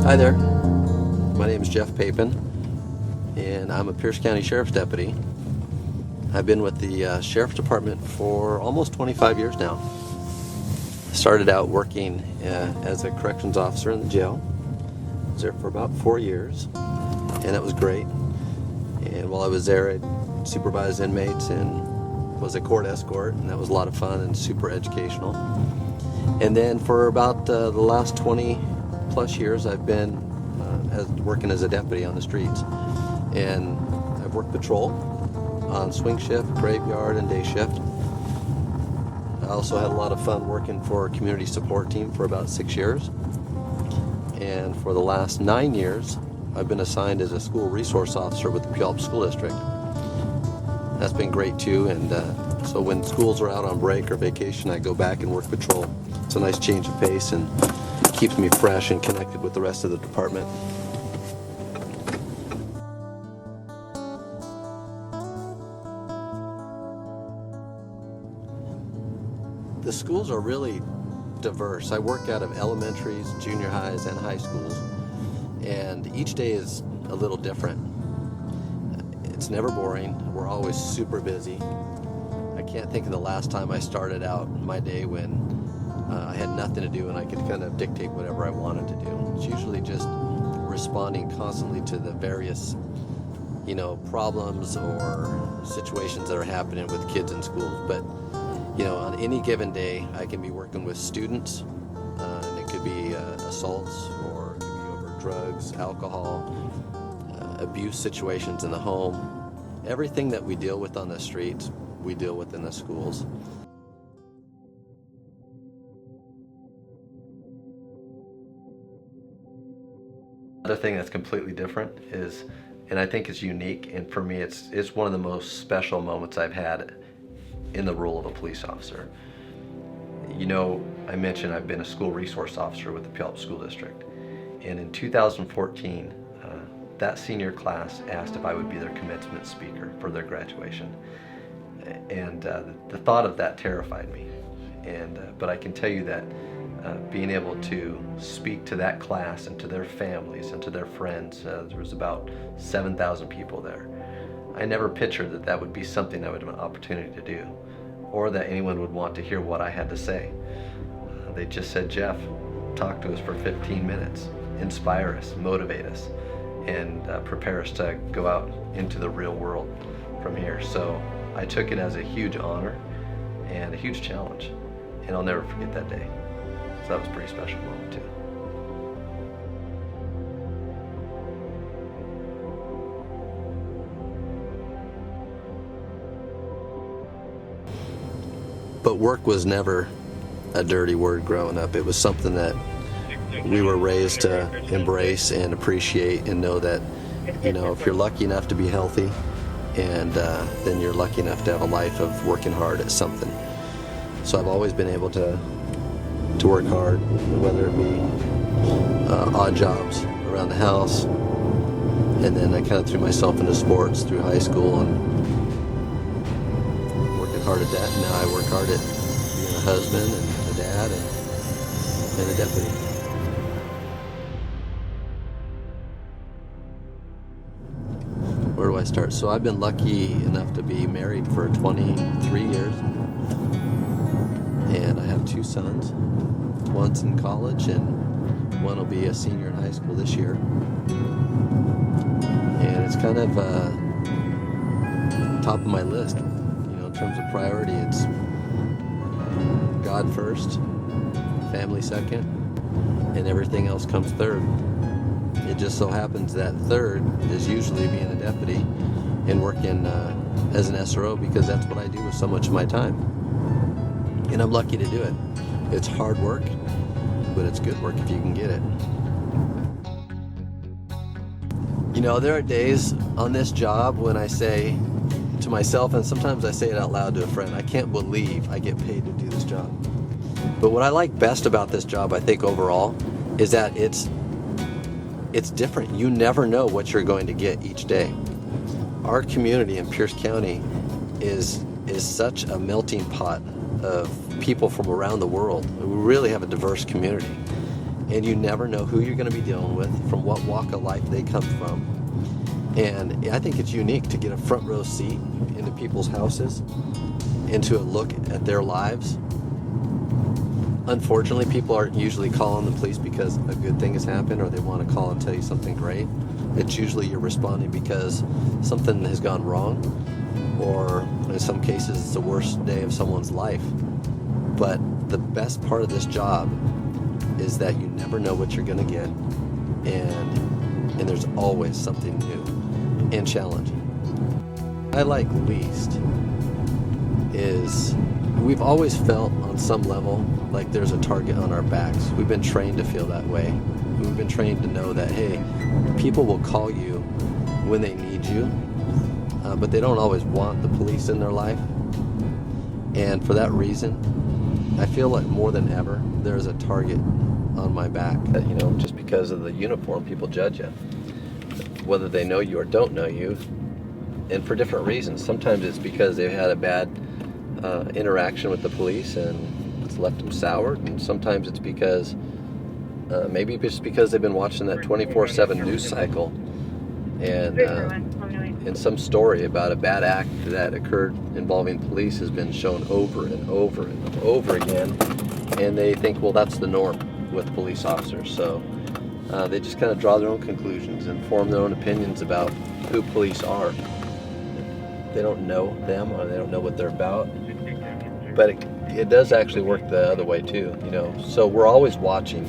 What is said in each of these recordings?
Hi there, my name is Jeff Papen, and I'm a Pierce County Sheriff's Deputy. I've been with the Sheriff's Department for almost 25 years now. Started out working as a corrections officer in the jail. I was there for about 4 years, and it was great. And while I was there, I supervised inmates and was a court escort, and that was a lot of fun and super educational. And then for about the last 20 plus years, I've been working as a deputy on the streets, and I've worked patrol on swing shift, graveyard, and day shift. I also had a lot of fun working for a community support team for about 6 years, and for the last 9 years I've been assigned as a school resource officer with the Puyallup School District. That's been great too, and so when schools are out on break or vacation, I go back and work patrol. It's a nice change of pace and keeps me fresh and connected with the rest of the department. The schools are really diverse. I work out of elementaries, junior highs, and high schools, and each day is a little different. It's never boring. We're always super busy. I can't think of the last time I started out my day when I had nothing to do and I could kind of dictate whatever I wanted to do. It's usually just responding constantly to the various, problems or situations that are happening with kids in schools. But, on any given day, I can be working with students, and it could be assaults, or it could be over drugs, alcohol, abuse situations in the home. Everything that we deal with on the streets, we deal with in the schools. Another thing that's completely different is, and I think is unique, and for me it's one of the most special moments I've had in the role of a police officer. I mentioned I've been a school resource officer with the Puyallup School District, and in 2014 that senior class asked if I would be their commencement speaker for their graduation, and the thought of that terrified me. But I can tell you that being able to speak to that class and to their families and to their friends, there was about 7,000 people there. I never pictured that would be something I would have an opportunity to do, or that anyone would want to hear what I had to say. They just said, "Jeff, talk to us for 15 minutes, inspire us, motivate us, and prepare us to go out into the real world from here." So I took it as a huge honor and a huge challenge, and I'll never forget that day. So that was a pretty special moment too. But work was never a dirty word growing up. It was something that we were raised to embrace and appreciate, and know that, if you're lucky enough to be healthy, and then you're lucky enough to have a life of working hard at something. So I've always been able to work hard, whether it be odd jobs around the house, and then I kind of threw myself into sports through high school and working hard at that. And now I work hard at being a husband and a dad and a deputy. Where do I start? So I've been lucky enough to be married for 23 years, and I have 2 sons. One's in college, and one will be a senior in high school this year. And it's kind of top of my list, in terms of priority. It's God first, family second, and everything else comes third. It just so happens that third is usually being a deputy and working as an SRO, because that's what I do with so much of my time. And I'm lucky to do it. It's hard work, but it's good work if you can get it. There are days on this job when I say to myself, and sometimes I say it out loud to a friend, I can't believe I get paid to do this job. But what I like best about this job, I think overall, is that it's different. You never know what you're going to get each day. Our community in Pierce County is such a melting pot of people from around the world. We really have a diverse community, and you never know who you're going to be dealing with, from what walk of life they come from. And I think it's unique to get a front row seat into people's houses and to look at their lives. Unfortunately, people aren't usually calling the police because a good thing has happened or they want to call and tell you something great. It's usually you're responding because something has gone wrong, or in some cases it's the worst day of someone's life. But the best part of this job is that you never know what you're going to get, and there's always something new and challenging. What I like least is we've always felt on some level like there's a target on our backs. We've been trained to feel that way. We've been trained to know that, hey, people will call you when they need you, but they don't always want the police in their life. And for that reason, I feel like more than ever, there's a target on my back. Just because of the uniform, people judge you, whether they know you or don't know you, and for different reasons. Sometimes it's because they've had a bad interaction with the police and it's left them soured, and sometimes it's because maybe just because they've been watching that 24/7 news cycle, and some story about a bad act that occurred involving police has been shown over and over and over again, and they think, well, that's the norm with police officers. So they just kind of draw their own conclusions and form their own opinions about who police are. They don't know them, or they don't know what they're about. But it does actually work the other way too, So we're always watching,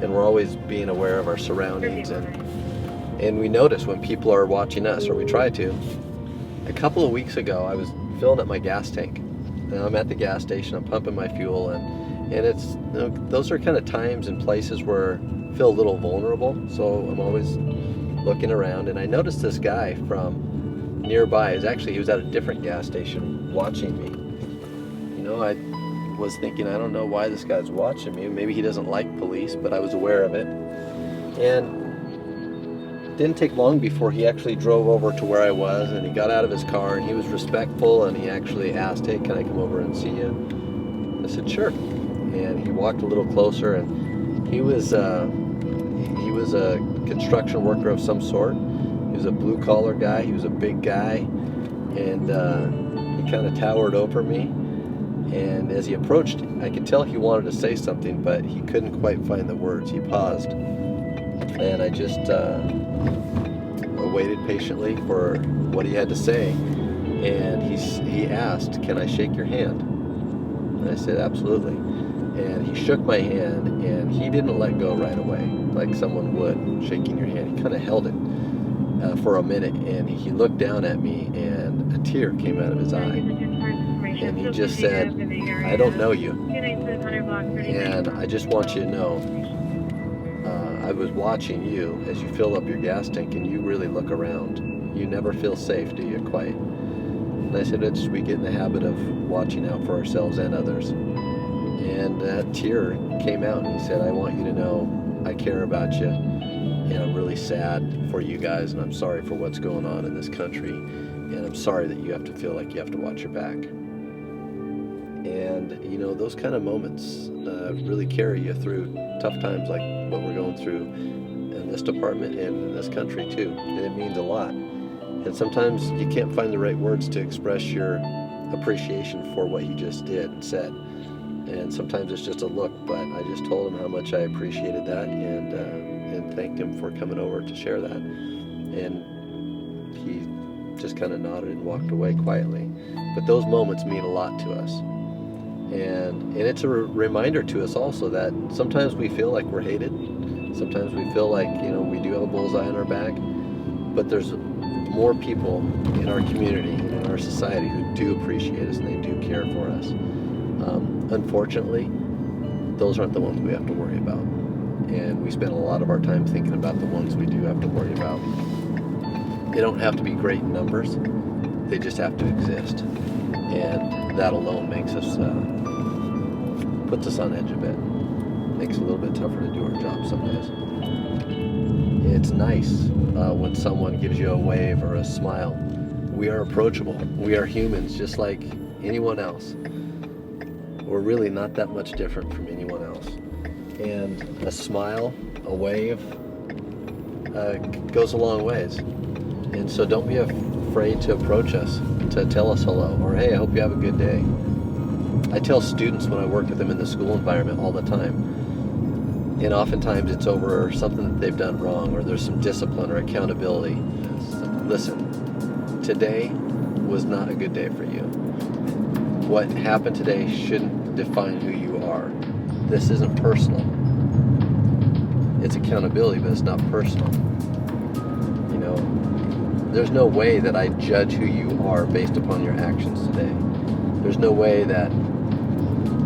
and we're always being aware of our surroundings, and we notice when people are watching us, or we try to. A couple of weeks ago, I was filling up my gas tank. Now I'm at the gas station, I'm pumping my fuel, and it's those are kind of times and places where I feel a little vulnerable. So I'm always looking around, and I noticed this guy from nearby. He was at a different gas station watching me. I was thinking, I don't know why this guy's watching me. Maybe he doesn't like police, but I was aware of it. And it didn't take long before he actually drove over to where I was, and he got out of his car, and he was respectful, and he actually asked, hey, can I come over and see you? I said, sure. And he walked a little closer, and he was a construction worker of some sort. He was a blue-collar guy. He was a big guy, and he kind of towered over me. And as he approached, I could tell he wanted to say something, but he couldn't quite find the words. He paused, and I just waited patiently for what he had to say. And he asked, "Can I shake your hand?" And I said, "Absolutely." And he shook my hand, and he didn't let go right away, like someone would shaking your hand. He kind of held it for a minute, and he looked down at me, and a tear came out of his eye. And he just said, "I don't know you, and I just want you to know, I was watching you as you fill up your gas tank, and you really look around. You never feel safe, do you, quite?" And I said, we get in the habit of watching out for ourselves and others. And that tear came out, and he said, "I want you to know I care about you, and I'm really sad for you guys, and I'm sorry for what's going on in this country, and I'm sorry that you have to feel like you have to watch your back." And those kind of moments really carry you through tough times like what we're going through in this department and in this country too. And it means a lot. And sometimes you can't find the right words to express your appreciation for what he just did and said. And sometimes it's just a look, but I just told him how much I appreciated that, and thanked him for coming over to share that. And he just kind of nodded and walked away quietly. But those moments mean a lot to us. And it's a reminder to us also that sometimes we feel like we're hated. Sometimes we feel like, we do have a bullseye on our back. But there's more people in our community and in our society who do appreciate us, and they do care for us. Unfortunately, those aren't the ones we have to worry about. And we spend a lot of our time thinking about the ones we do have to worry about. They don't have to be great in numbers. They just have to exist. And that alone makes us, puts us on edge a bit. Makes it a little bit tougher to do our job some days. It's nice when someone gives you a wave or a smile. We are approachable. We are humans just like anyone else. We're really not that much different from anyone else. And a smile, a wave, goes a long ways. And so don't be afraid to approach us, to tell us hello, or hey, I hope you have a good day. I tell students when I work with them in the school environment all the time, and oftentimes it's over something that they've done wrong, or there's some discipline or accountability. Listen, today was not a good day for you. What happened today shouldn't define who you are. This isn't personal. It's accountability, but it's not personal. You know, there's no way that I judge who you are based upon your actions today. There's no way that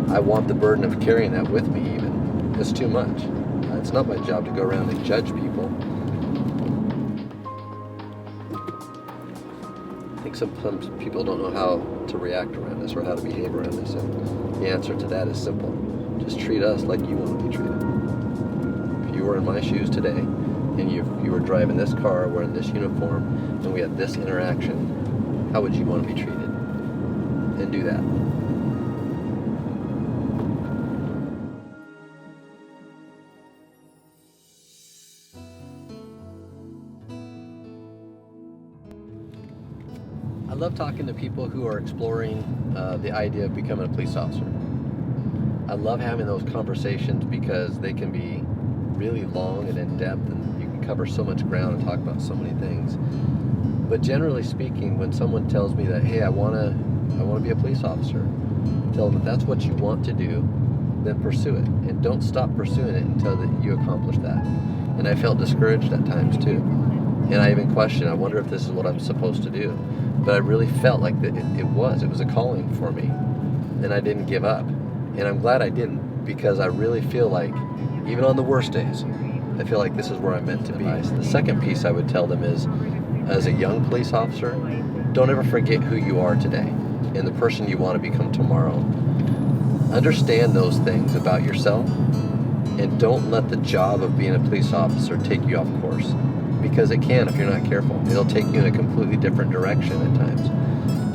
I want the burden of carrying that with me even. It's too much. It's not my job to go around and judge people. I think sometimes people don't know how to react around this or how to behave around this. And the answer to that is simple. Just treat us like you want to be treated. If you were in my shoes today and you were driving this car, wearing this uniform, and we had this interaction, how would you want to be treated? And do that. I love talking to people who are exploring the idea of becoming a police officer. I love having those conversations because they can be really long and in-depth, and you can cover so much ground and talk about so many things. But generally speaking, when someone tells me that, hey, I want to be a police officer, tell them if that's what you want to do, then pursue it. And don't stop pursuing it until that you accomplish that. And I felt discouraged at times too. And I even questioned, I wonder if this is what I'm supposed to do. But I really felt like that it was a calling for me. And I didn't give up. And I'm glad I didn't, because I really feel like, even on the worst days, I feel like this is where I'm meant to be. The second piece I would tell them is, as a young police officer, don't ever forget who you are today and the person you want to become tomorrow. Understand those things about yourself, and don't let the job of being a police officer take you off course, because it can if you're not careful. It'll take you in a completely different direction at times.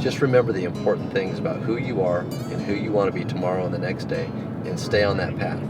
Just remember the important things about who you are and who you want to be tomorrow and the next day, and stay on that path.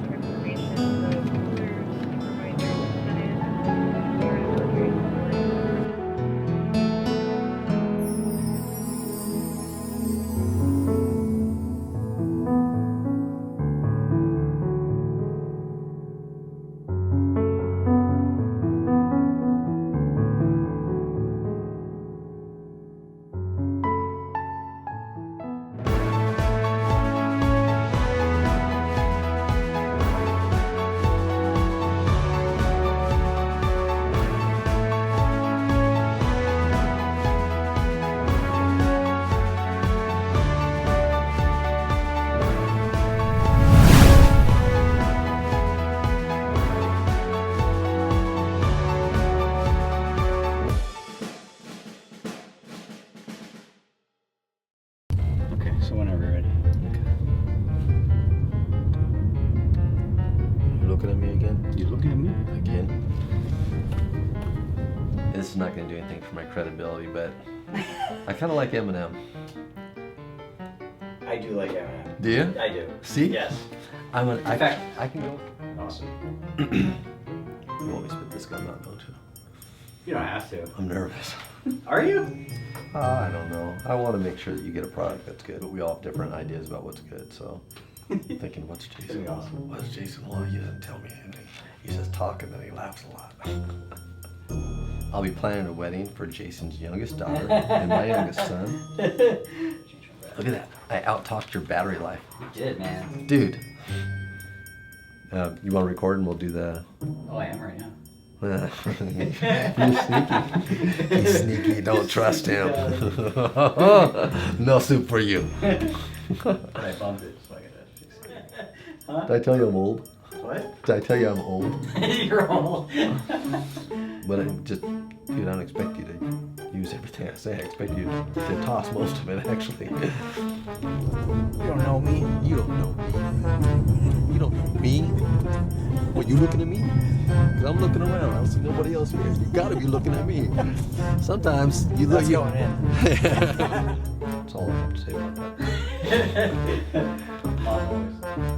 So whenever you're ready. You looking at me again? You looking at me? Again? This is not going to do anything for my credibility, but I kind of like Eminem. I do like Eminem. Do you? I do. See? Yes. I fact- can go. Awesome. You want me to spit this gun out, don't you? You don't have to. I'm nervous. Are you? I don't know. I want to make sure that you get a product that's good, but we all have different ideas about what's good, so I'm thinking, what's Jason want? Awesome. What's Jason want? He doesn't tell me anything. He says talk and then he laughs a lot. I'll be planning a wedding for Jason's youngest daughter and my youngest son. Look at that. I out-talked your battery life. You did, man. Dude. You want to record and we'll do the... Oh, I am right now. He's sneaky. He's sneaky. Don't trust him. No soup for you. But I bumped it, so I gotta fix it. Huh? Did I tell you I'm old? What? Did I tell you I'm old? You're old. But dude, I don't expect you to use everything I say. I expect you to toss most of it, actually. You don't know me. You don't know me. You don't know me. What, you looking at me? 'Cause I'm looking around. I don't see nobody else here. You gotta be looking at me. Sometimes you look. That's going in. That's all I have to say about that. Always.